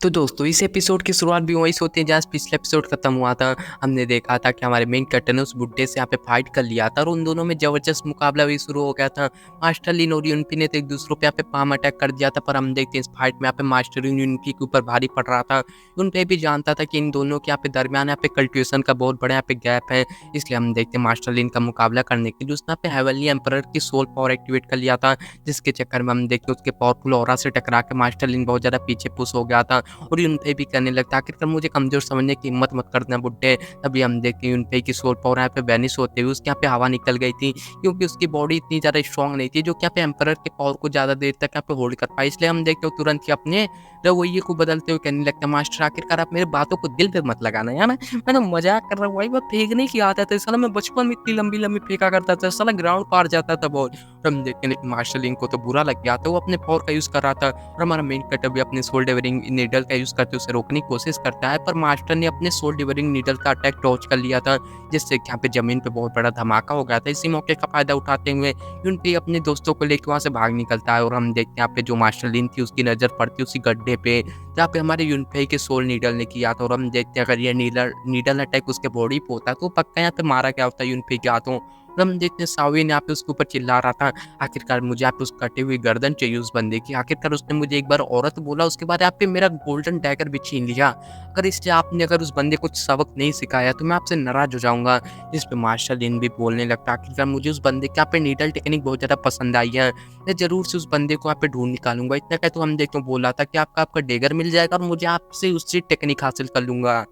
तो दोस्तों इस एपिसोड की शुरुआत भी वहीं से होती है जहाँ से पिछला एपिसोड खत्म हुआ था। हमने देखा था कि हमारे मेन कैरेक्टर ने उस बुड्ढे से यहाँ पे फाइट कर लिया था और उन दोनों में जबरदस्त मुकाबला भी शुरू हो गया था। मास्टर लिन और यूनफी ने तो एक दूसरों पे यहाँ पे पाम अटैक कर दिया था, पर हम देखते हैं इस फाइट में यहाँ पे मास्टर लिन यूनफी के ऊपर भारी पड़ रहा था। यूनफी भी जानता था कि इन दोनों के यहाँ पे दरमियान यहाँ पे कल्टिवेशन का बहुत बड़ा यहाँ पे गैप है, इसलिए हम देखते हैं मास्टर लिन का मुकाबला करने के लिए उसने यहाँ पे हेवनली एम्परर की सोल पावर एक्टिवेट कर लिया था, जिसके चक्कर में हम देखते उसके पावरफुल ऑरा से टकरा के मास्टर लिन बहुत ज़्यादा पीछे पुश हो गया था और यूनफे भी करने लगता है आखिरकार मुझे कमजोर समझने की हिम्मत मत करना बुड्ढे। तभी हम देखते हैं यूनफे की सोल पावर यहाँ पे वैनिश होते हुए उसके यहाँ पे हवा निकल गई थी, क्योंकि उसकी बॉडी इतनी ज़्यादा स्ट्रॉन्ग नहीं थी जो कि यहाँ पे एम्परर के पावर को ज़्यादा देर तक यहाँ पे होल्ड कर पाए। इसलिए हम देखते हो तुरंत ही अपने रवैये को बदलते हुए कहने लगता है, मास्टर आखिरकार आप मेरे बातों को दिल पे मत लगाना यार, मैं तो मजाक कर रहा हूँ भाई, मैं फेंकने की आदत है साला, मैं बचपन में इतनी लंबी लंबी फेंका करता था साला, ग्राउंड पार जाता था बहुत। हम देखते हैं मास्टर लिंक को तो बुरा लग गया था, वो अपने पावर का यूज कर रहा था और हमारा मेन कैरेक्टर भी अपने सोल डिवरिंग नीडल का यूज करते उसे रोकने की कोशिश करता है, पर मास्टर ने अपने सोल डिवरिंग नीडल का अटैक डॉज कर लिया था, जिससे यहाँ पे जमीन पे बहुत बड़ा धमाका हो गया था। इसी मौके का फायदा उठाते हुए यूनफी अपने दोस्तों को लेकर वहां से भाग निकलता है और हम देखते हैं यहाँ पे जो मास्टर लिन थी उसकी नजर पड़ती है उसी गड्ढे पे जहाँ पे हमारे यूनफे के सोल नीडल ने किया था, और हम देखते हैं अगर ये नीडल नीडल अटैक उसके बॉडी पे होता तो पक्का यहाँ पे मारा गया होता यूनफे के हाथों। और हम देखते हैं साविन यहाँ पे उसके ऊपर चिल्ला रहा था, आखिरकार मुझे यहाँ पे उस कटी हुई गर्दन चाहिए उस बंदे की, आखिरकार उसने मुझे एक बार औरत बोला उसके बाद यहाँ पे मेरा गोल्डन डैगर भी छीन लिया, अगर इससे आपने अगर उस बंदे को सबक नहीं सिखाया तो मैं आपसे नाराज हो जाऊंगा। जिस पे मार्शल लिन भी बोलने लगता, आखिरकार मुझे उस बंदे के यहाँ पे नीडल टेक्निक बहुत ज्यादा पसंद आई है, मैं जरूर से उस बंदे को यहाँ पे ढूंढ निकालूंगा। इतना कह तो हम देखते बोला था कि आपका डेगर मिल जाएगा और मुझे आपसे उससे टेक्निक हासिल कर लूंगा।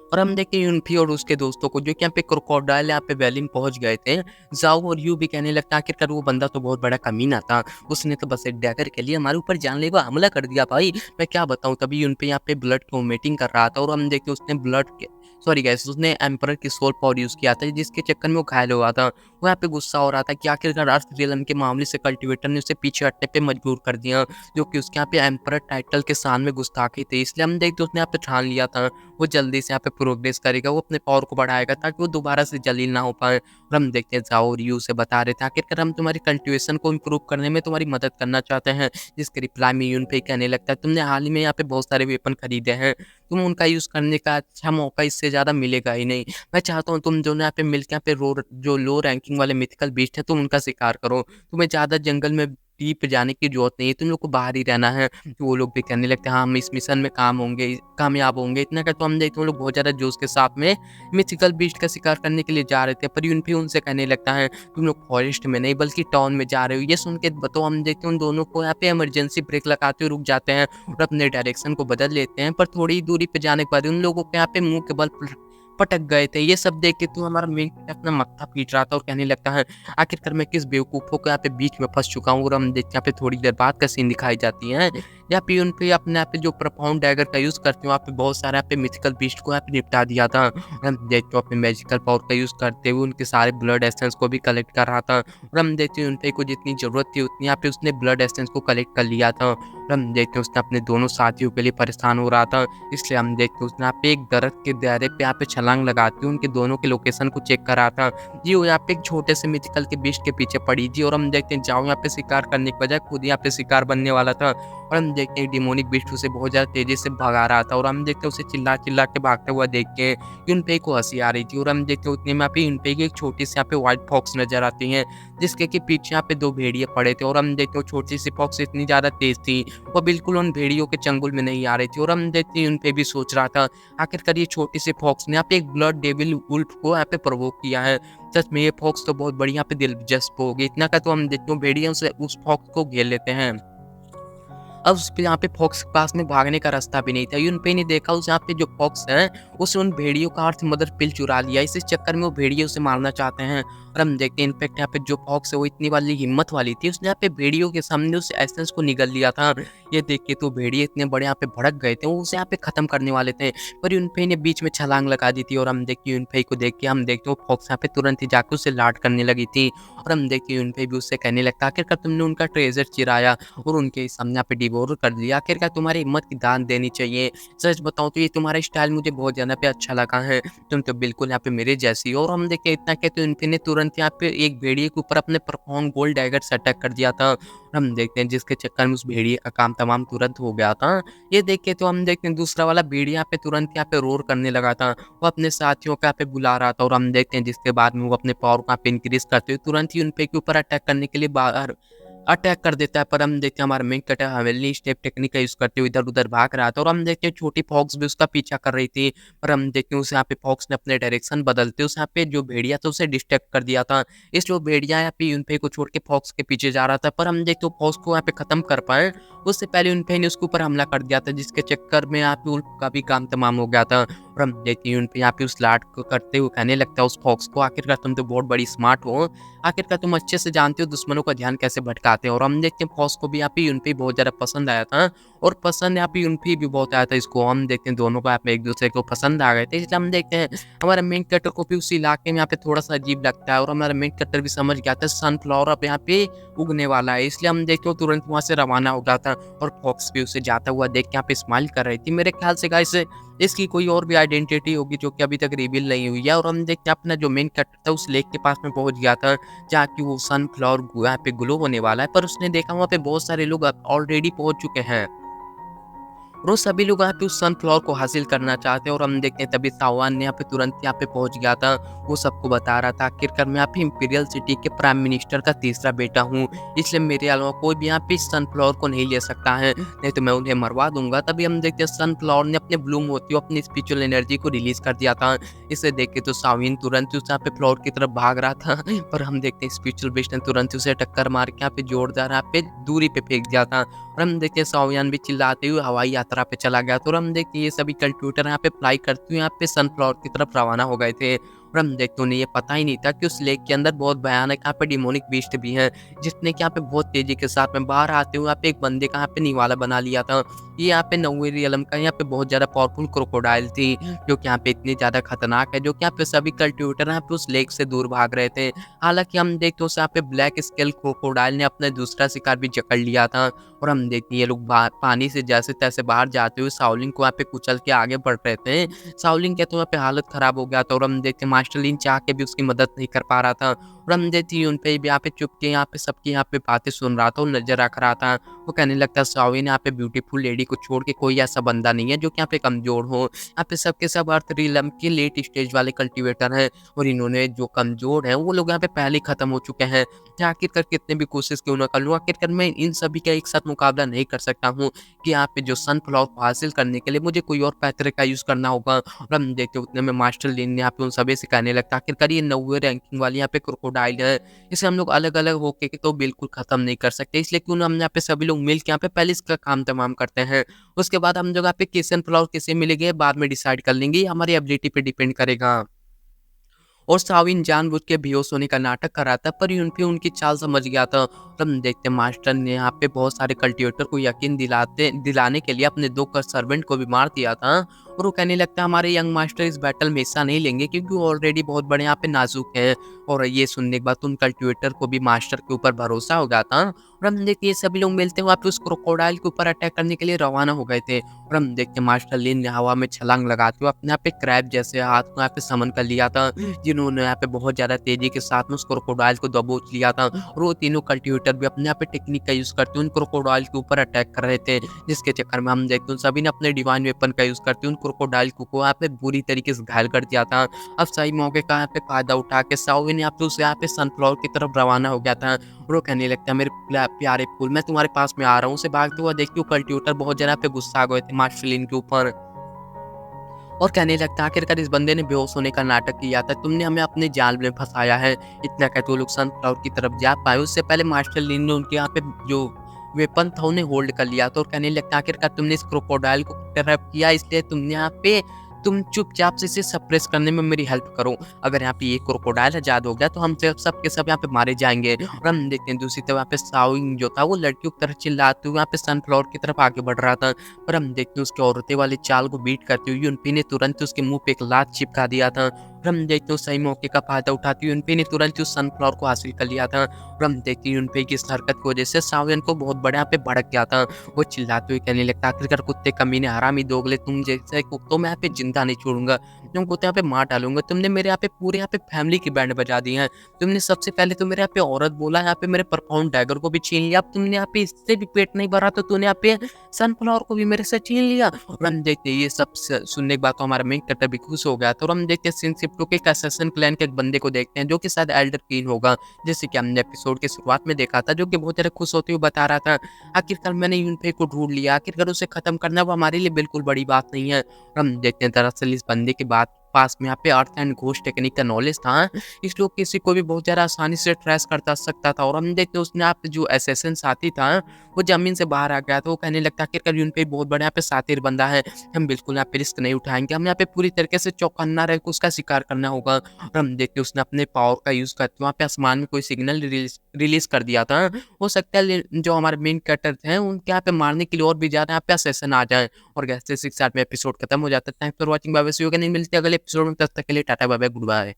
और हम देखें यूनफी और उसके दोस्तों को जो कि यहाँ पे क्रोकोडाइल यहाँ पे वैली में पहुंच गए थे, जाओ और यू भी कहने लगता आखिरकार वो बंदा तो बहुत बड़ा कमीना था, उसने तो बस एक डैगर के लिए हमारे ऊपर जानलेवा हमला कर दिया भाई, मैं क्या बताऊं। तभी यूनफी यहाँ पे ब्लड वोमिटिंग कर रहा था और हम देखते उसने सॉरी गैस उसने एम्परर की सोल पावर यूज किया था, जिसके चक्कर में वो घायल हुआ था। वो यहाँ पे गुस्सा हो रहा था कि आखिरकार अर्थ रियलम के मामले से कल्टिवेटर ने उसे पीछे हटने पे मजबूर कर दिया, जो कि उसके यहाँ पे एम्परर टाइटल के सामने गुस्ताखी थी। इसलिए हम देखते उसने यहाँ पे ठान लिया था वो जल्दी से यहाँ पे प्रोग्रेस करेगा, वो अपने पावर को बढ़ाएगा ताकि वो दोबारा से जलील ना हो पाए। और हम देखते हैं जाओ और यू से बता रहे थे आखिरकार हम तुम्हारी कल्टिवेशन को इम्प्रूव करने में तुम्हारी मदद करना चाहते हैं, जिसके रिप्लाई में यून पे कहने लगता है तुमने हाल ही में यहाँ पे बहुत सारे वेपन खरीदे हैं, तुम उनका यूज करने का अच्छा मौका इससे ज्यादा मिलेगा ही नहीं। मैं चाहता हूँ तुम दोनों यहाँ पे मिलकर यहाँ पे जो लो रैंकिंग वाले मिथिकल बीस्ट है तुम उनका शिकार करो, तुम्हें ज्यादा जंगल में डीप जाने की जरूरत नहीं है, तुम लोग को बाहर ही रहना है। तो वो लोग भी कहने लगते हैं हाँ हम इस मिशन में कामयाब होंगे। इतना का तो हम देखते वो लोग बहुत ज्यादा जोश के साथ में मिथिकल बीस्ट का शिकार करने के लिए जा रहे थे, पर यूनफी उनसे कहने लगता है तुम लोग फॉरेस्ट में नहीं बल्कि टाउन में जा रहे हो। ये सुन के बताओ हम देखते हैं उन दोनों को यहाँ पे इमरजेंसी ब्रेक लगाते हुए रुक जाते हैं और अपने डायरेक्शन को बदल लेते हैं, पर थोड़ी दूरी पे जाने के बाद उन लोगों के यहाँ पे मुंह के बल पटक गए थे। ये सब देख के तो हमारा मेन अपना मत्था पीट रहा था और कहने लगता है आखिरकार मैं किस बेवकूफ़ों को यहाँ पे बीच में फंस चुका हूँ। और हम देखते हैं यहाँ पे थोड़ी देर बाद का सीन दिखाई जाती है यहाँ पे उन पे अपने यहाँ पे जो प्रोफाउंड डैगर का यूज करते हो वहाँ पे बहुत सारे यहाँ पे मिथिकल बीस्ट को यहाँ पे निपटा दिया था। और हम देखते हो अपने मैजिकल पावर का यूज करते हुए उनके सारे ब्लड एसेंस को भी कलेक्ट कर रहा था, और हम देखते हैं उन पे को जितनी जरूरत थी उतनी यहाँ पे उसने ब्लड एसेंस को कलेक्ट कर लिया था। और हम देखते हैं उसने अपने दोनों साथियों के लिए परेशान हो रहा था, इसलिए हम देखते हैं उसने यहाँ पे एक दरख्त के दायरे पे यहाँ पे छलांग लगाते हुए उनके दोनों के लोकेशन को चेक करा था जी। वो यहाँ पे एक छोटे से मिथिकल के बीस्ट के पीछे पड़ी थी, और हम देखते हैं जाओ यहाँ पे शिकार करने के बजाय खुद यहाँ पे शिकार बनने वाला था। और हम देखते हैं डिमोनिक बीस्ट उसे बहुत ज्यादा तेजी से भगा रहा था, और हम देखते हैं उसे चिल्ला चिल्ला के भागता हुआ देख के यूनफे को हंसी आ रही थी। और हम देखते हैं उतने में यहाँ पे यूनफे की एक छोटी सी यहाँ पे व्हाइट फॉक्स नजर आती है, जिसके कि पीछे यहाँ पे दो भेड़िए पड़े थे। और हम देखते हैं छोटी सी फॉक्स इतनी ज्यादा तेज थी वो बिल्कुल उन भेड़ियों के चंगुल में नहीं आ रही थी। और हम देखते हैं यूनफे भी सोच रहा था आखिरकार ये छोटी सी फॉक्स ने यहाँ पे एक ब्लड डेविल वुल्फ को यहाँ पे प्रोवोक किया है, सच में ये फॉक्स तो बहुत बढ़िया पे दिलचस्प होगी। इतना का तो हम देखते हैं भेड़ियों से उस फॉक्स को घेर लेते हैं। अब उस पे यहाँ पे फॉक्स के पास में भागने का रास्ता भी नहीं था। यूनफे ने देखा उस यहाँ पे जो फॉक्स है उसने उन भेड़ियों का अर्थ मदर पिल चुरा लिया, इस चक्कर में वो भेड़ियों से मारना चाहते हैं। और हम देखते हैं इनफेक्ट यहाँ पे जो फॉक्स है वो इतनी वाली हिम्मत वाली थी, उसने यहाँ पे भेड़ियों के सामने उस एसेंस को निगल लिया था। ये देख के तो भेड़िए इतने बड़े यहाँ पे भड़क गए थे, वो उसे यहाँ पे खत्म करने वाले थे, पर यूनफे ने बीच में छलांग लगा दी थी। और हम देखिए यूनफे को देख के हम देखते हो फॉक्स यहाँ पे तुरंत ही जाके उससे लाड करने लगी थी। और हम देखिए यूनफे भी उससे कहने लगता आखिरकार तुमने उनका ट्रेजर चिराया और उनके सामने यहाँ पे डिवोर कर दिया, आखिरकार तुम्हारी हिम्मत की दान देनी चाहिए। सच बताऊं तो ये तुम्हारा स्टाइल मुझे बहुत ज्यादा पे अच्छा लगा है, तुम तो बिल्कुल यहाँ पे मेरे जैसी हो। और हम देखिए इतना कहते यूनफे ने तुरंत तुरंत यहाँ पे एक भेड़िए के ऊपर अपने प्रफॉर्म गोल्ड डैगर से अटैक कर दिया था। और हम देखते हैं जिसके चक्कर में उस भेड़िए का काम तमाम तुरंत हो गया था। ये देख के तो हम देखते हैं दूसरा वाला भेड़िया यहाँ पे तुरंत यहाँ पे रोर करने लगा था। वो अपने साथियों को यहाँ पे बुला रहा था और हम देखते हैं जिसके बाद में वो अपने पावर को यहाँ पे इंक्रीज़ करते हुए तुरंत ही उन पे के ऊपर अटैक करने के लिए बाहर अटैक कर देता है। पर हम देखते हैं हमारा मेन कैरेक्टर हवेली स्टेप टेक्निक का यूज़ करते हुए इधर-उधर भाग रहा था और हम देखते हैं छोटी फॉक्स भी उसका पीछा कर रही थी। पर हम देखते हैं उसे यहाँ पे फॉक्स ने अपने डायरेक्शन बदलते उस यहाँ पे जो भेड़िया था उसे डिस्ट्रैक्ट कर दिया था। इस जो भेड़िया यहाँ पे यूनफे को छोड़ के फॉक्स के पीछे जा रहा था, पर हम देखते हैं फॉक्स को यहाँ पे खत्म कर पाए उससे पहले यूनफे ने उसके ऊपर हमला कर दिया था, जिसके चक्कर में यहाँ पे उल्फ का भी काम तमाम हो गया था। और हम देखते हैं यूनफे यहाँ पे उस लाट को करते हुए कहने लगता है उस फॉक्स को, आखिरकार तुम तो बहुत बड़ी स्मार्ट हो, आखिरकार तुम अच्छे से जानते हो दुश्मनों का ध्यान कैसे भटकाते हैं। और हम देखते हैं फॉक्स को भी यहाँ पे यूनफे बहुत ज़्यादा पसंद आया था और पसंद यहाँ पे यूनफे भी बहुत आया था इसको। हम देखते हैं दोनों को यहाँ पे एक दूसरे को पसंद आ गए थे, इसलिए हम देखते हैं हमारा मेन कैरेक्टर को भी उस इलाके में यहाँ पे थोड़ा-सा अजीब लगता है और हमारा मेन कैरेक्टर भी समझ गया था सनफ्लावर अब यहाँ पे उगने वाला है, इसलिए हम देखते हो तुरंत वहाँ से रवाना हो गया था। और फॉक्स भी उसे जाता हुआ देख के यहाँ पे स्माइल कर रही थी। मेरे ख्याल से गाइस इसकी कोई और भी आइडेंटिटी होगी जो कि अभी तक रिवील नहीं हुई है। और हम देखते हैं अपना जो मेन कैरेक्टर था उस लेक के पास में पहुँच गया था, जहाँ की वो सनफ्लावर यहाँ पे ग्लो होने वाला है, पर उसने देखा वहाँ पे बहुत सारे लोग ऑलरेडी पहुँच चुके हैं और वो सभी लोग यहाँ पे उस सनफ्लावर को हासिल करना चाहते हैं। और हम देखते हैं तभी सावन ने यहाँ पे तुरंत यहाँ पे पहुंच गया था। वो सबको बता रहा था आखिरकार मैं यहाँ पे इंपीरियल सिटी के प्राइम मिनिस्टर का तीसरा बेटा हूँ, इसलिए मेरे अलावा कोई भी यहाँ पे इस सनफ्लावर को नहीं ले सकता है, नहीं तो मैं उन्हें मरवा दूंगा। तभी हम देखते हैं सनफ्लावर ने अपने ब्लूम होती हुई अपनी स्पिरिचुअल एनर्जी को रिलीज कर दिया था। इसे देख के तो साविन तुरंत उस यहाँ पे फ्लोर की तरफ भाग रहा था, पर हम देखते हैं स्पिरिचुअल बेस्ट ने तुरंत उसे टक्कर मार के यहाँ पे जोरदार यहाँ पे दूरी पे फेंक दिया था। और हम देखते हैं सावियन भी चिल्लाते हुए हवाई यात्रा पे चला गया था। और हम देखते हैं ये सभी कल्ट्यूटर यहाँ पे फ्लाई करते हुए यहाँ पे सनफ्लावर की तरफ रवाना हो गए थे। और हम देखते उन्हें ये पता ही नहीं था कि उस लेक के अंदर बहुत भयानक यहाँ पे डिमोनिक बीस्ट भी हैं, जिसने कि यहाँ पे बहुत तेजी के साथ में बाहर आते हुए यहाँ पे एक बंदे का यहाँ पे निवाला बना लिया था। ये यहाँ पे नौवे रियलम का यहाँ पे बहुत ज्यादा पावरफुल क्रोकोडाइल थी, जो कि यहाँ पे इतनी ज्यादा खतरनाक है, जो कि यहाँ पे सभी कल्ट्यूटर यहाँ पे उस लेक से दूर भाग रहे थे। हालांकि हम देखते उस यहाँ पे ब्लैक स्केल क्रोकोडाइल ने अपना दूसरा शिकार भी जकड़ लिया था। और हम देखते ये लोग पानी से जैसे तैसे बाहर जाते हुए साउलिंग को यहाँ पे कुचल के आगे बढ़ रहे थे। साउलिंग के तो यहाँ पे हालत खराब हो गया था और हम देखते मास्टर लीन चाह के भी उसकी मदद नहीं कर पा रहा था। और हम देखते उन पे भी यहाँ पे चुप के यहाँ पे सबकी यहाँ पे बातें सुन रहा था और नजर रख रहा था। वो कहने लगता साविन यहाँ पे ब्यूटीफुल लेडी को छोड़ के कोई ऐसा बंदा नहीं है जो कि यहाँ पे कमजोर हो। यहाँ पे सबके सब अर्थ रियलम के लेट स्टेज वाले कल्टिवेटर हैं और इन्होंने जो कमजोर हैं वो लोग यहाँ पे पहले ही खत्म हो चुके हैं। आखिरकार कितने भी कोशिश क्यों ना कर लूँ, आखिरकार मैं इन सभी का एक साथ मुकाबला नहीं कर सकता हूँ कि यहाँ पे जो सनफ्लावर को हासिल करने के लिए मुझे कोई और पैतरे का यूज करना होगा। और हम देखते उतने में मास्टर लीन ने यहाँ पे उन सभी से कहने लगता आखिरकार ये 90 रैंकिंग वाली यहाँ पे क्रोकोडाइल है, इसे हम लोग अलग अलग होके के तो बिल्कुल खत्म नहीं कर सकते, इसलिए क्यों ना हम यहाँ पे सभी लोग मिल के यहाँ पे पहले इसका काम तमाम करते हैं। उसके बाद हम लोग यहाँ पे किस सनफ्लावर किसे मिलेंगे बाद में डिसाइड कर लेंगे, ये हमारी एबिलिटी पे डिपेंड करेगा। और साविन जानबूझ के बेहोश होने का नाटक कर रहा था, पर यूनफी उनकी चाल समझ गया था। तब हम देखते मास्टर ने यहाँ पे बहुत सारे कल्टिवेटर को यकीन दिलाने के लिए अपने 2 सर्वेंट को भी मार दिया था। और वो कहने लगता है हमारे यंग मास्टर इस बैटल में हिस्सा नहीं लेंगे क्योंकि वो ऑलरेडी बहुत बड़े यहाँ पे नाजुक है। और ये सुनने के बाद उन कल्टिवेटर को भी मास्टर के ऊपर भरोसा हो गया था। और हम देखते ये सभी लोग मिलते हुए वहाँ पे उस क्रोकोडाइल के ऊपर अटैक करने के लिए रवाना हो गए थे। और हम देखते मास्टर लीन ने हवा में छलांग लगाते हुए अपने यहाँ पे क्रैब जैसे हाथ को यहाँ पे समन कर लिया था, जिन्होंने यहाँ पे बहुत ज्यादा तेजी के साथ में उस क्रोकोडाइल को दबोच लिया था। और वो तीनों कल्टिवेटर भी अपने यहाँ पे टेक्निक का यूज करते उन क्रोकोडाइल के ऊपर अटैक कर रहे थे, जिसके चक्कर में हम देखते सभी ने अपने डिवाइन वेपन का यूज करते उन क्रोकोडाइल को यहाँ पे बुरी तरीके से घायल कर दिया था। अब सही मौके का यहाँ पे फायदा उठा के साविन यहाँ पे यहाँ पे सनफ्लावर की तरफ रवाना हो गया था। और वो कहने लगता है मेरे प्यारे फूल मैं तुम्हारे पास में आ रहा हूँ। उसे भागते हुआ देखती हूँ कल्टिवेटर बहुत ज्यादा पे गुस्सा आ गए थे मास्टर लीन के ऊपर और कहने लगता आखिरकार इस बंदे ने बेहोश होने का नाटक किया था, तुमने हमें अपने जाल में फंसाया है। इतना कहते वो लोग सनफ्लावर की तरफ जा पाए उससे पहले मास्टर लीन ने उनके यहाँ पे जो वेपन था उन्हें होल्ड कर लिया था। और कहने लगता आखिरकार तुमने इस क्रोकोडाइल को ट्रैप किया, इसलिए तुमने यहाँ पे तुम चुपचाप से इसे सप्रेस करने में मेरी हेल्प करो। अगर यहाँ पे ये क्रोकोडाइल आजाद हो गया तो हम सब के सब यहाँ पे मारे जाएंगे। और हम देखते हैं दूसरी तरफ यहाँ पे साविन जो था वो लड़कियों की तरफ चिल्लाते हुए यहाँ पे सनफ्लावर की तरफ आगे बढ़ रहा था। पर हम देखते हैं उसके औरतें वाली चाल को बीट करते हुए यूनफी ने तुरंत उसके मुंह पे एक लात चिपका दिया था। और हम देखते हैं उस सही मौके का फ़ायदा उठाते हुए यूनफे ने तुरंत ही उस सनफ्लावर को हासिल कर लिया था और हम देखते हैं यूनफे की इस हरकत की वज़ह से सावियन को बहुत बड़ा यहाँ पे भड़क गया था। वो चिल्लाते हुए कहने लगता, आखिरकार कुत्ते कमीने हरामी दोगले तुम जैसे कुत्तों मैं यहाँ पे ज़िंदा नहीं छोड़ूँगा। तुम कुत्ते यहाँ पे मार डालूँगा। तुमने मेरे यहाँ पे पूरे यहाँ पे फैमिली की बैंड बजा दी है। तुमने सबसे पहले तो मेरे यहाँ पे औरत बोला, यहाँ पे मेरे परफाउंड डैगर को भी छीन लिया। अब तुमने यहाँ पे इससे भी पेट नहीं भरा तो तूने यहाँ पे सनफ्लावर को भी मेरे से छीन लिया। और हम देखते हैं ये सब सुनने के बाद तो हमारा मेन कैरेक्टर भी खुश हो गया था और हम देखते हैं सिंसिप 2 के एक असैसिन क्लैन के एक बंदे को देखते हैं जो कि शायद एल्डर क्वीन होगा, जैसे कि हमने एपिसोड की शुरुआत में देखा था, जो कि बहुत ज़्यादा खुश होते हुए बता रहा था, आखिरकार मैंने यूनफे को ढूँढ लिया, आखिरकार उसे खत्म करना वो हमारे लिए बिल्कुल बड़ी बात नहीं है। और हम देखते हैं दरअसल इस बंदे के बाद पास में यहाँ पे अर्थ एंड घोस्ट टेक्निक का नॉलेज था, इसलिए वो किसी को भी बहुत ज़्यादा आसानी से ट्रेस करता सकता था। और हम देखते हैं उसने आप जो असैसिन साथी था वो ज़मीन से बाहर आ गया था। वो कहने लगता है आखिरकार यूनफे बहुत बड़ा यहाँ पे शातिर बंदा है, हम बिल्कुल यहाँ पे रिस्क नहीं उठाएँगे, हमें यहाँ पे पूरी तरीके से चौकन्ना रह के उसका शिकार करना होगा। और हम देखते हैं उसने अपने पावर का यूज़ करते हुए वहाँ पे आसमान में कोई सिग्नल रिलीज़ कर दिया था। हो सकता है जो हमारे मेन कैरेक्टर थे उनके यहाँ पे मारने के लिए और भी ज़्यादा यहाँ पे असैसिन आ जाएँ। और जैसे 6 में एपिसोड खत्म हो जाता है। Thanks for watching, bye bye, see you again, मिलते हैं अगले एपिसोड में, तब तक के लिए tata bye bye, good bye.